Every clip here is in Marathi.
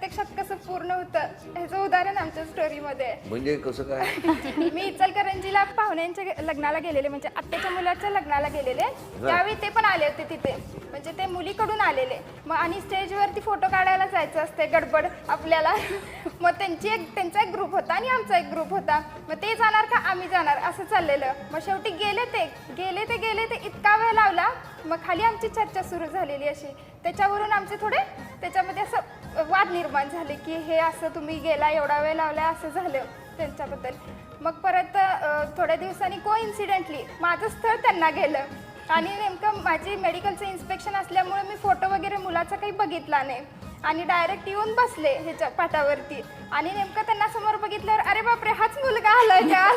प्रत्यक्षात कसं पूर्ण होतं ह्याचं उदाहरण आमच्या स्टोरीमध्ये आहे. म्हणजे कसं काय? मी इचलकरंजीला पाहुण्यांच्या लग्नाला गेलेले, म्हणजे आत्याच्या मुलाच्या लग्नाला गेलेले. त्यावेळी ते पण आले होते तिथे, म्हणजे ते मुलीकडून आलेले. मग आणि स्टेजवरती फोटो काढायला जायचं असते गडबड आपल्याला. मग त्यांचा एक ग्रुप होता आणि आमचा एक ग्रुप होता. मग ते जाणार का आम्ही जाणार असं चाललेलं. मग शेवटी गेले ते इतका वेळ लावला. मग खाली आमची चर्चा सुरू झालेली अशी. त्याच्यावरून आमचे थोडे त्याच्यामध्ये असं वाद निर्माण झाले की हे असं तुम्ही गेला एवढा वेळ लावला असं झालं त्यांच्याबद्दल. मग परत थोड्या दिवसांनी कोइन्सिडेंटली माझं स्थळ त्यांना गेलं आणि नेमकं माझी मेडिकलचं इन्स्पेक्शन असल्यामुळे मी फोटो वगैरे मुलाचा काही बघितला नाही आणि डायरेक्ट येऊन बसले ह्याच्या पाठावरती आणि नेमकं त्यांना समोर बघितल्यावर अरे बापरे हाच मुलगा आलाय का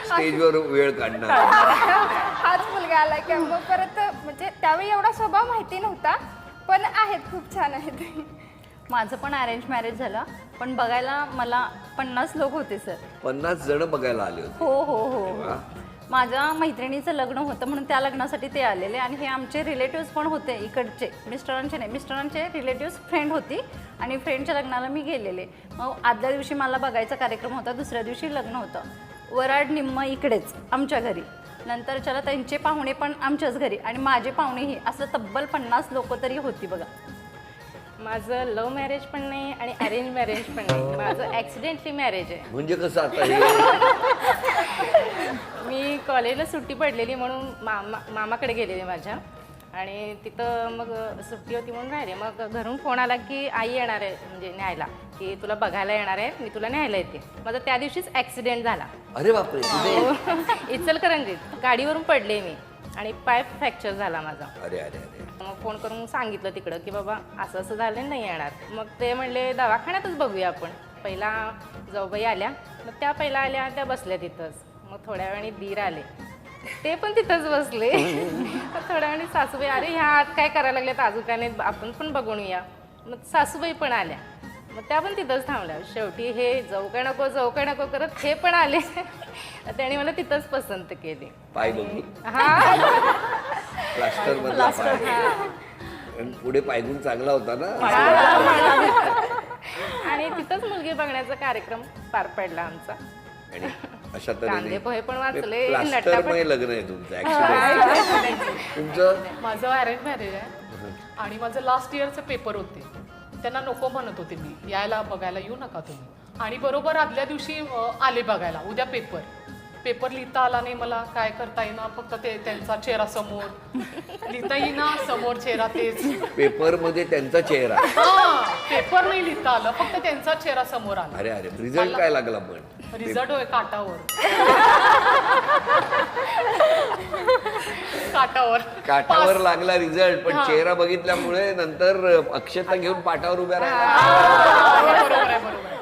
स्टेजवर वेळ काढणार. हाच मुलगा आलाय का. मग परत म्हणजे त्यावेळी एवढा स्वभाव माहिती नव्हता, पण आहेत खूप छान आहेत. माझं पण अरेंज मॅरेज झालं, पण बघायला मला 50 लोक होते सर. 50 जण बघायला आले होते. हो हो हो. माझ्या मैत्रिणीचं लग्न होतं म्हणून त्या लग्नासाठी ते आलेले आणि हे आमचे रिलेटिव्स पण होते इकडचे. मिस्टरांचे नाही, मिस्टरांचे रिलेटिव्स फ्रेंड होती आणि फ्रेंडच्या लग्नाला मी गेलेले. मग आदल्या दिवशी मला बघायचा कार्यक्रम होता, दुसऱ्या दिवशी लग्न होतं. वराड निम्म इकडेच आमच्या घरी, नंतरच्याला त्यांचे पाहुणे पण आमच्याच घरी आणि माझे पाहुणेही, असं तब्बल 50 लोक तरी होती बघा. माझं लव्ह मॅरेज पण नाही आणि अरेंज मॅरेज पण नाही, माझं ॲक्सिडेंटली मॅरेज आहे. म्हणजे कसं आता हे? मी कॉलेजला सुट्टी पडलेली म्हणून मामाकडे गेलेले माझ्या आणि तिथं मग सुट्टी होती म्हणून राहिले. मग घरून फोन आला की आई येणार आहे म्हणजे न्यायला, की तुला बघायला येणार आहे, मी तुला न्यायला येते. माझा त्या दिवशीच ॲक्सिडेंट झाला. अरे बापरे. कुठे? इचलकरंजीत गाडीवरून पडले मी आणि पाय फ्रॅक्चर झाला माझा. अरे अरे अरे. मग फोन करून सांगितलं तिकडं की बाबा असं असं झालं नाही येणार. मग ते म्हणले दवाखान्यातच बघूया आपण. पहिला जाऊबाई आल्या, मग त्या पहिला आल्या, त्या बसल्या तिथंच. मग थोड्या वेळाने दीर आले, ते पण तिथंच बसले. थोड्या वेळाने सासूबाई, अरे ह्या आत काय करायला लागल्यात आजूकाने, आपण पण बघून या. मग सासूबाई पण आल्या, मग त्या पण तिथंच थांबल्या. शेवटी हे जाऊ काय नको करत हे पण आले. त्याने मला तिथंच पसंत केली. पाय बघू. हा प्लास्टर मधला पाय. आणि पुढे पायगुण चांगला होता ना. आणि तिथंच मुलगी बघण्याचा कार्यक्रम पार पडला आमचा. आणि अशा कांदे पोहे पण वाचले, प्लास्टरमध्ये लग्न आहे तुमचं. ऍक्सिडेंट तुमचं? माझं अरेंज मॅरेज आहे आणि माझं लास्ट इयरचे पेपर होते. त्यांना नको म्हणत होते मी, यायला बघायला येऊ नका तुम्ही. आणि बरोबर आदल्या दिवशी आले बघायला. उद्या पेपर लिहिता आला नाही मला, काय करता येईना, फक्त ते त्यांचा चेहरा समोर लिहिता येईना, समोर चेहरा तेच. पेपर मध्ये त्यांचा चेहरा. पेपर नाही लिहिता आलं, फक्त त्यांचा चेहरा समोर आला. अरे अरे. रिझल्ट काय लागला पण? रिझल्ट होय काटावर. काठावर लागला रिझल्ट, पण चेहरा बघितल्यामुळे नंतर अक्षता घेऊन पाठावर उभ्या राहिला. बरोबर आहे.